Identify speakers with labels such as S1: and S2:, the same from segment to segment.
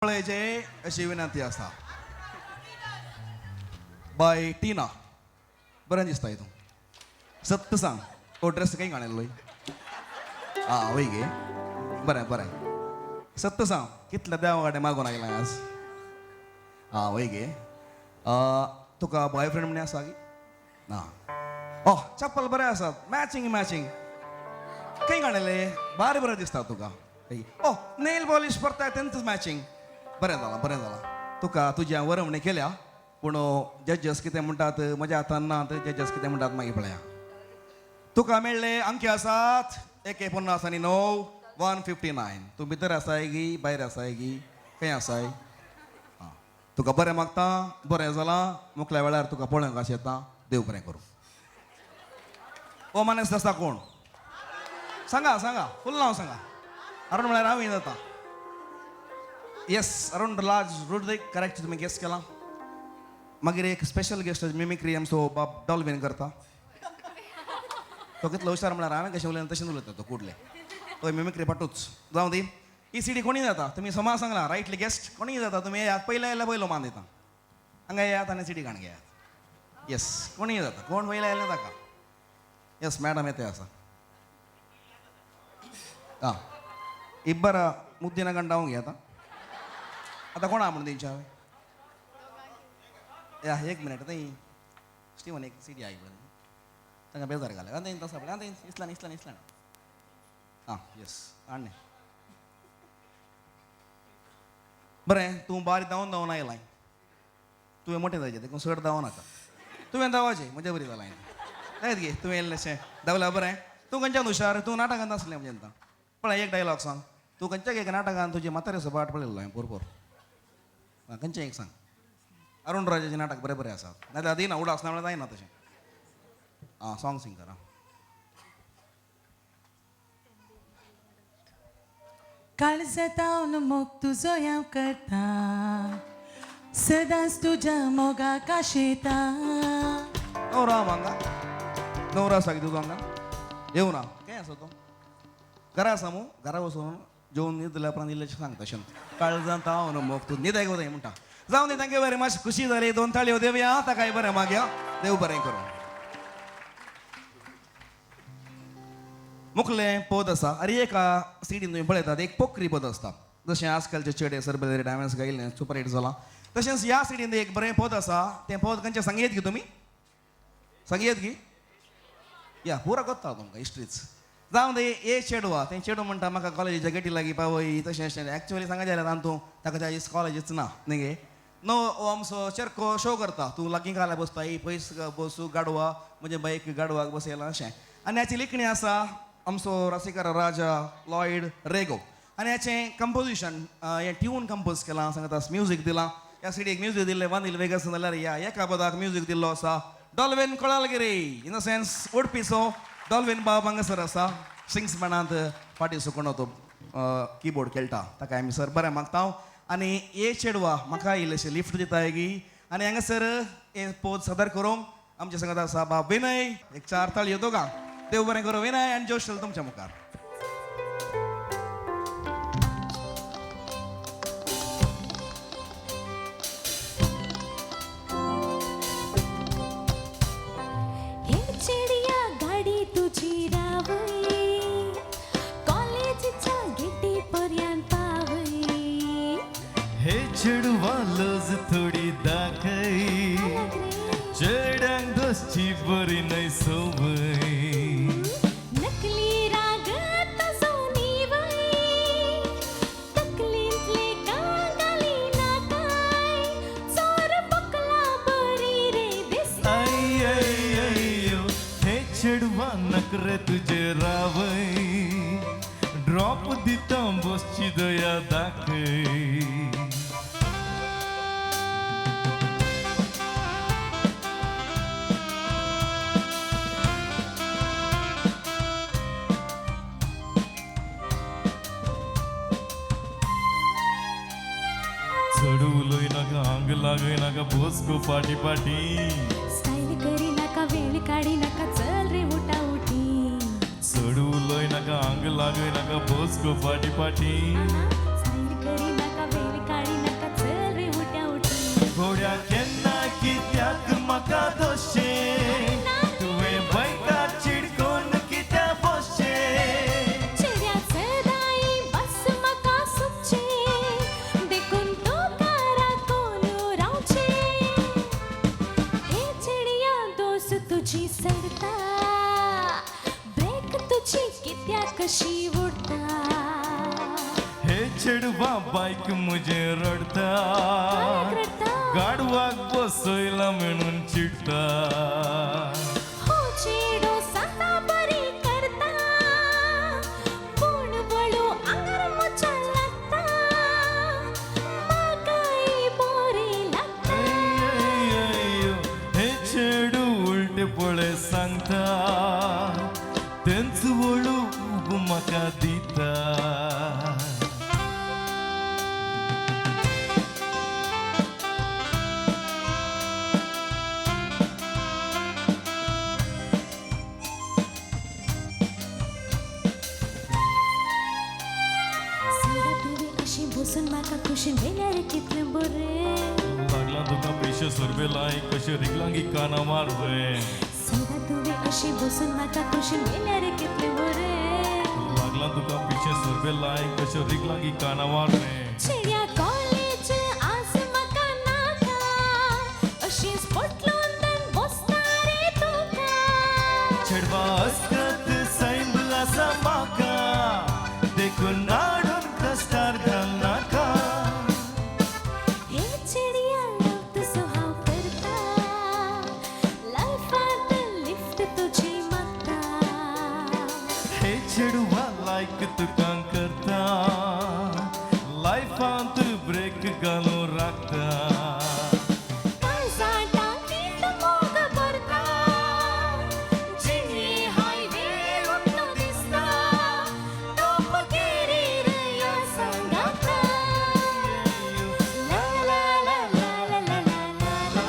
S1: जे अशी विनंती आसा बाय टीना बरें दिसता हितून सत्य सांग तो ड्रेस काही घाणेल्लो आं वय गे बरें बरें सत्य सांग कितल्या देवा गाडे मागून आयलां आज आं वय गे तुका बॉयफ्रेंड म्हणे आसा गी ना चप्पल बरें आसात मॅचिंग मॅचिंग काही घाणेले बारी बरें दिसता तुका नेल पॉलिश परताय तेंच मॅचिंग बरें जालां तुका तुज्या वरवणी केल्या पूण जजस कितें म्हणटात म्हज्या हातान नात जजस कितें म्हणटात मागीर पळया तुका मेळ्ळे अंकी आसात 51 आनी 9 159 तूं भितर आसाय गी भायर आसाय गी खंय आसाय तुका बरें मागता बरें जालां मुखल्या वेळार तुका पळोवंक अशें येता देव बरें करूं ओ मनीस आसा कोण सांगा सांगा फुल्ल नांव सांगा अरुण म्हळ्यार हांव जाता येस अरुण लार्ज रुडीक करेक्ट तुमी गेस केला मागीर एक स्पेशल गेस्ट मिमिक्री आमचो बाब डॉल्विन करता तो कितलो हुशार म्हळ्यार हांवें कशें उलयना तशें उलयता तो कुडले तो मिमिक्री पटूच जावं दी ही सीडी कोणी जाता तुमी समा सांगला रायटली गेस्ट कोणी जाता तुमी येयात पयले आयल्यार पयलो मान दिता हांगा येयात आनी सीडी घाण घेयात येस कोणी जाता कोण पयले आयले ताका येस मॅडम येते आसा आं इब्बर मुद्दीना गंडावंक घेता आता कोण म्हणून तेंच्या या एक मिनिट थंय स्टीवन एक सीडी आई पळय तांकां बेजार घाले आतां तसा पळय आतां इस्लान इस्लान इस्लान आं येस हाडणे बरें तूं बारी धांवन धांवन आयलाय तुवें मोठें जायचें देखून चड धांवं नाका तुवें धांवाचें म्हजें बरी जालां नायत गे तुवें येयल्लेशें धांवल्यार बरें तूं खंयच्यान हुशार तूं नाटकांत आसलें म्हणजे पळय एक डायलॉग सांग तूं खंयच्या एक नाटकांत तुजी म्हातारे सपाट पळयल्लो हांवें पोरपोर खंयचें एक सांग अरुण राजाचें नाटक बरें बरें आसा नाजाल्यार दिना उडो आसना म्हळ्यार जायना तशें आं सॉंग सिंग कर
S2: काळजात हांव मोग तुजो याव करता सदांच तुज्या मोगाक आशेता
S1: नवरा हांगा नवरा आसा की तुजो हांगा येवं ना खंय आसा तो घरा आसा मू घरा वचून जेवून न्हीद जाल्यार उपरांत इल्लेशें सांग तशें काळजांत हांव मोग तूं न्हीद आयकूं जाय म्हणटा जावं न्ही थँक्यू वेरी मच खुशी जाली 2 ताळयो देवया ताकाय बरें मागया देव बरें करूं मुखलें पद आसा अरे एका सिडीन तुमी पळयतात एक पोखरी पद आसता जशें आजकालचे चेडे सरबेरे डायमंड्स गायिल्लें सुपर हिट जालां तशेंच ह्या सिडीन एक बरें पद आसा तें पद खंयचें सांगयेत गी तुमी सांगयेत गी या पुरो कोत्ता तुमकां हिस्ट्रीच जावं दे ए चेडवा तें चेडू म्हणटा म्हाका कॉलेजीच्या गेटी लागीं पावय तशें अशें एक्चुअली सांगा जाल्यार तांतूं ताका त्या कॉलेजीच ना न्ही गे नो आमचो चेरको शो करता तूं लागीं घाल्यार बसता ही पयस बसू गाडवा म्हणजे बायक गाडवाक बसयला अशें आनी हाची लिखणी आसा आमचो रसिकार राजा लॉयड रेगो आनी हाचें कंपोजिशन हें ट्यून कंपोज केलां सांगता म्युजीक दिलां ह्या सिडीक म्युजीक दिल्लें वानील वेगस जाल्यार ह्या एका पदाक म्युजीक दिल्लो आसा डॉल्विन कोळालगिरी इन द सेन्स उडपीचो डॉल्विन बाब हांगासर आसा सिंग्स मॅनांत फाटी सुकून तो किबोर्ड खेळटा ताका आमी सर बरें मागता आनी ए चेडवा म्हाका इल्लेशें लिफ्ट दिताय गी आनी हांगासर हे पोज सादर करूंक आमचे सांगत आसा बाब विनय एक 4 ताळयो दोगां देव बरें करूं विनय आनी जोशल तुमच्या मुखार
S3: चेडवा लज थोडी दाखय चेड्यांक दोस्ती बरी नाही सोबय
S4: नकली राग तसोनी वय तकलींतले कांगाली नाकाय चोर पकला बरी रे दिसता
S3: अय्यो हे चेडवा नकरे तुझे रावय ड्रॉप दिता बसची दया दाखय चढवलोय नाका अंग लागय नाका बोसको पाटी पाटी
S4: स्टाईल करी नाका वेळ काढी नाका चल रे उठा उठी
S3: चढवलोय नाका अंग लागय नाका बोसको पाटी पाटी
S4: स्टाईल करी नाका वेळ काढी
S3: चेड्या केन्ना कित्याक म्हाका दोशे तुवें बैका चिडकोन कित्या बसचे
S4: चेड्या सदाई बस म्हाका सुचचे देखून तुका राखून रावचे हे चेडया दोस तुजी सरता ब्रेक तुजी कित्याक कशी उडता
S3: हे चेडवा बायक म्हजे रडता
S4: रडता
S3: गाडवाक बसयला म्हणून चिडटा
S4: हो चेडो सता बरी करता पूण वळू आंगार मोचा लागता म्हाकाय बोरी लागता
S3: हे चेडू उलटे पळे सांगता तेंच वळू म्हाका दिता
S4: सदा तुवें अशी बसून म्हाका कुशीन वेल्यार कितलें बरें
S3: लागला तुका पयशे सोरबे लाय कशे रिगलांगी काना मार रे
S4: सदा तुवें अशी बसून म्हाका कुशीन वेल्यार कितलें बरें
S3: लागला तुका पयशे सोरबे लाय कशे रिगलांगी काना मार रे
S4: चेड्या कॉलेज आज म्हाका नाका अशींच पोटलोन देन बसता रे तुका
S3: चेडवा अस्कत सैंब आसा म्हाका देखून नाडून कस्तार घाल नाका
S4: हे चेडया लव तुजो हांव करता लायफांत लिफ्ट तुजी मागता
S3: हे चेडवा लायक तुका करता लायफांत ब्रेक घालून राखता
S4: काय जाता नीट मोग भरता जिणे हायवे उठलो दिसता टॉप कॅरियर या सांगाता ला ला ला ला ला ला ला ला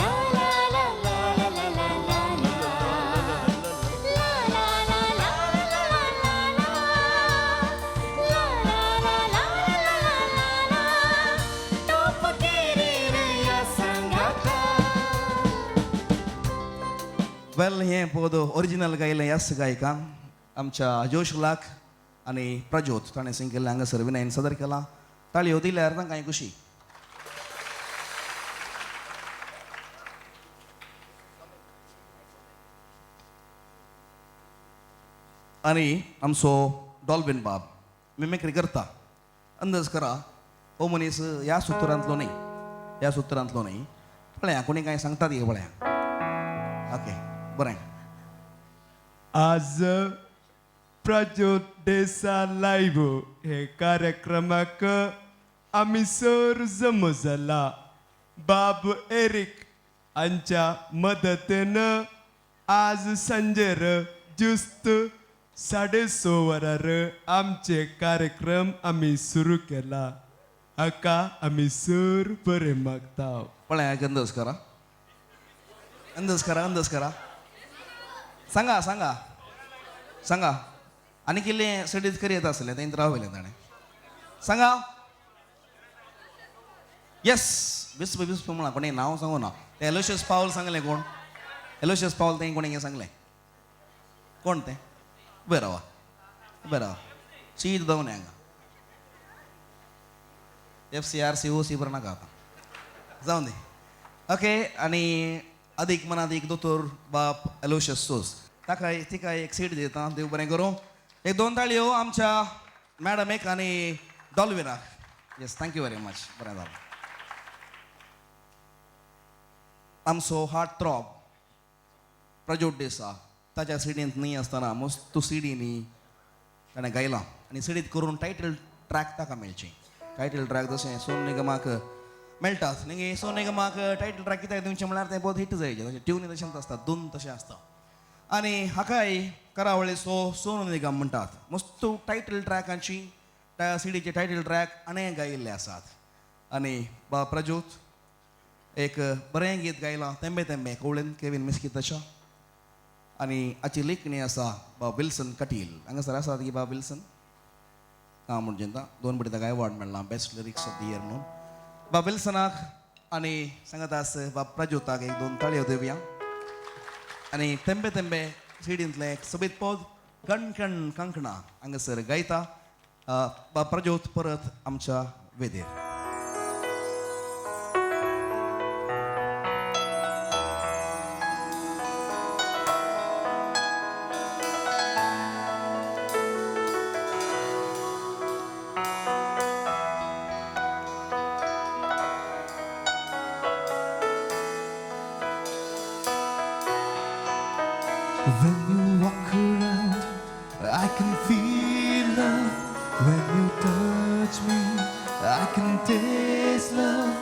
S4: ला ला ला ला टॉप कॅरियर या सांगाता
S1: वेल हें पद ओरिजिनल गायलें ह्याच गायकान आमच्या जोश लाख आनी प्रज्योत ताणें सिंग केल्लें हांगासर विनयन सदर केलां ताळयो दिल्यार तांकां खुशी आनी आमचो डॉल्बिन बाब मिमिक्री करता अंदाज करा हो मनीस ह्या सुत्रांतलो न्ही पळया कोणी कांय सांगता ती पळया ओके बरें
S5: आज प्रज्योत देसा लाईव्ह हे कार्यक्रमाक आमी सर जम जाला बाब एरिक हांच्या मदतीन आज सांजेर जुस्त 6:30 वरार आमचे कार्यक्रम आमी सुरू केला हाका आमी सर बरें मागता
S1: पळया अंदाज करा सांगा आनी किल्लें स्टडीज करीत आसलें तें रावयलें ताणें सांगा येस बिस्प म्हणा कोणी नांव सांगू ना तें एलोशियस पावल सांगलें कोण एलोशियस पावल तें कोणी सांगलें कोण तें बरं रावा सीट जावन हांगा FCRCOC बरं नाका आतां जावन दी ओके आनी अदीक मनादीक दोतोर बाप एलोशियस सोस तिका एक सीट दिता देव बरें करूं एक 2 ताळयो आमच्या मॅडमेक आनी डॉल्विनाक येस थँक्यू वेरी मच बरें जालें आमचो हार्ट थ्रॉब प्रज्योत देसा ताच्या सिडींत न्ही आसतना मस्त सिडींनी ताणें गायलां आनी सिडींत करून टायटल ट्रॅक ताका मेळची टायटल ट्रॅक जशें सोनू निगमाक मेळटात न्ही सोनू निगमाक टायटल ट्रॅक कित्याक दिवचें म्हळ्यार तें बहुत हिट जायचें तशें ट्यून तशेंच आसता धून तशें आसता आनी हाकाय करावळी सोनू निगम म्हणटात मस्त टायटल ट्रॅकांची त्या सिडीचे टायटल ट्रॅक अनेक गायिल्ले आसात आनी बा प्रज्योत एक बरें गीत गायलां तेंबे तेंबे कवळेन केवीन मिस्की तशा आनी हाची लेखणी आसा बा विल्सन कटील हांगासर आसा ती बा विल्सन हां म्हणजे 2 बडी ताका अवॉर्ड मेळ्ळा best lyrics of the year म्हणून बा विल्सनाक आणि सांगत आस बा प्रज्योताक एक दोन ताळयो देवया आणि तेंबे तेंबे सिडींतले एक सोबीत पद कण कण कंकणा हांगासर गायता बा प्रज्योत परत आमच्या वेदेर
S5: When you walk around, I can feel love. When you touch me, I can taste love.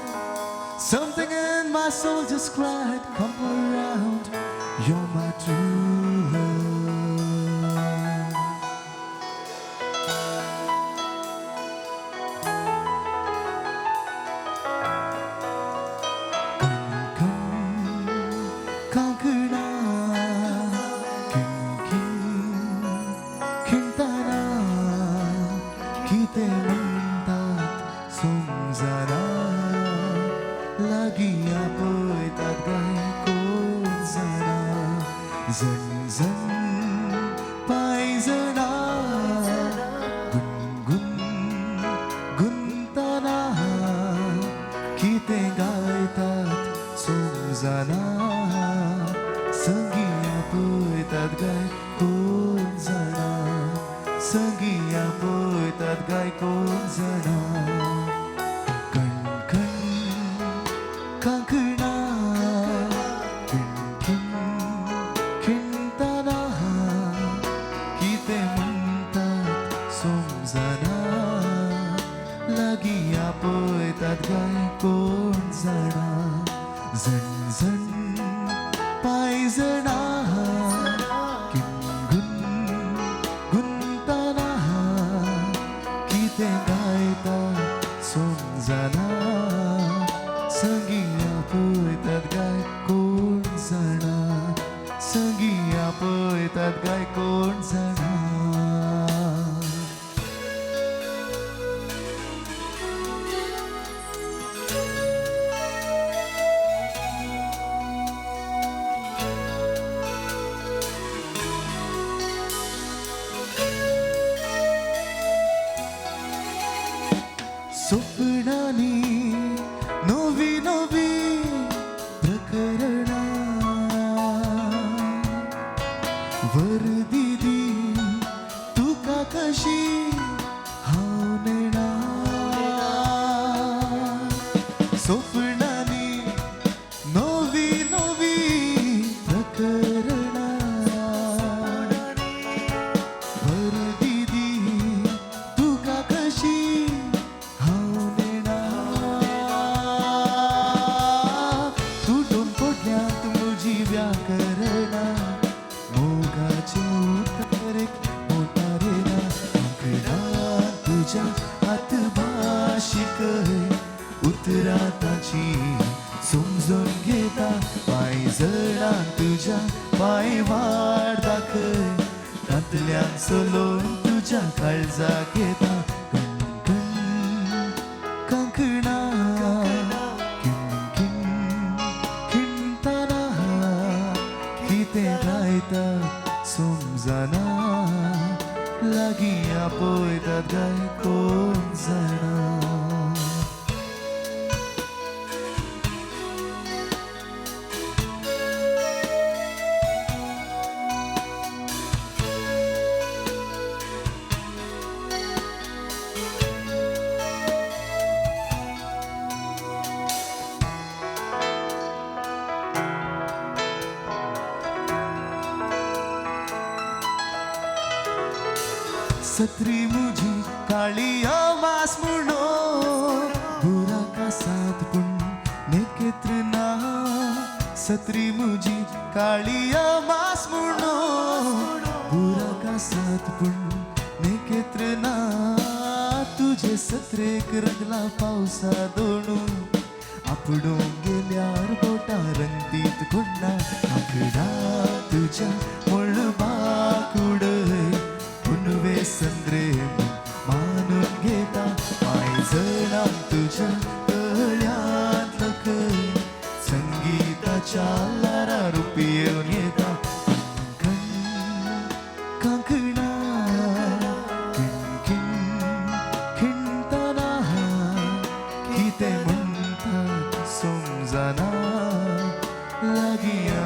S5: Something in my soul just cried, come around, you're my true love. Come, kankana. खिंताना किते म्हणतात समजना लागिया पळतात गाय कोण जाणा जण जण पायजना गुणगुण गुंताना किते गायतात समजना संगिया पळतात गाय कोण जाणा संगिया पळतात गाय कोण जाणा कण कण कांकणा खिण खिणताना किते म्हणतात समजना लागिया पळतात गाय कोण जाणा जण जण पायजना किते गायता समजना संगिया पळतात गाय कोण जाणा संगिया पळतात गाय कोण जाणा स्वप्नानी नवी नवी प्रकरणा वर दिदी तुका कशी हाव नेणा स्वप्नानी नवी नवी प्रकरणा वर दिदी तुका कशी व्याकरणा मोगाचे उतरेक मोटारेना अंकणा तुझ्या हात भाषिक उतराताची समजून घेता पाय जळा तुझ्या पाय वाढ दाखय तातल्यान सोलोन तुझ्या काळजा घेता कण कंकणा किते गायता समजना लागिया पळतात गाय कोण जाणा सत्री मुझी कालिया मास मुनो बुरा का साथ पुण नेकेत्र ना सत्री मुझी कालिया मास मुनो बुरा का साथ पुण नेकेत्र ना तुझे सत्रेक रगला पावसा दोणू आपडून गेल्यार बोटा रंगतीत खुडना आकडा तुझ्या मुळबाकुड उनवे संद्रे मानून घेता पाय जळा तुझ्या शालारा रुपी येऊन येता कांकणा खिण खिणताना कितें म्हणटात समजना लागीं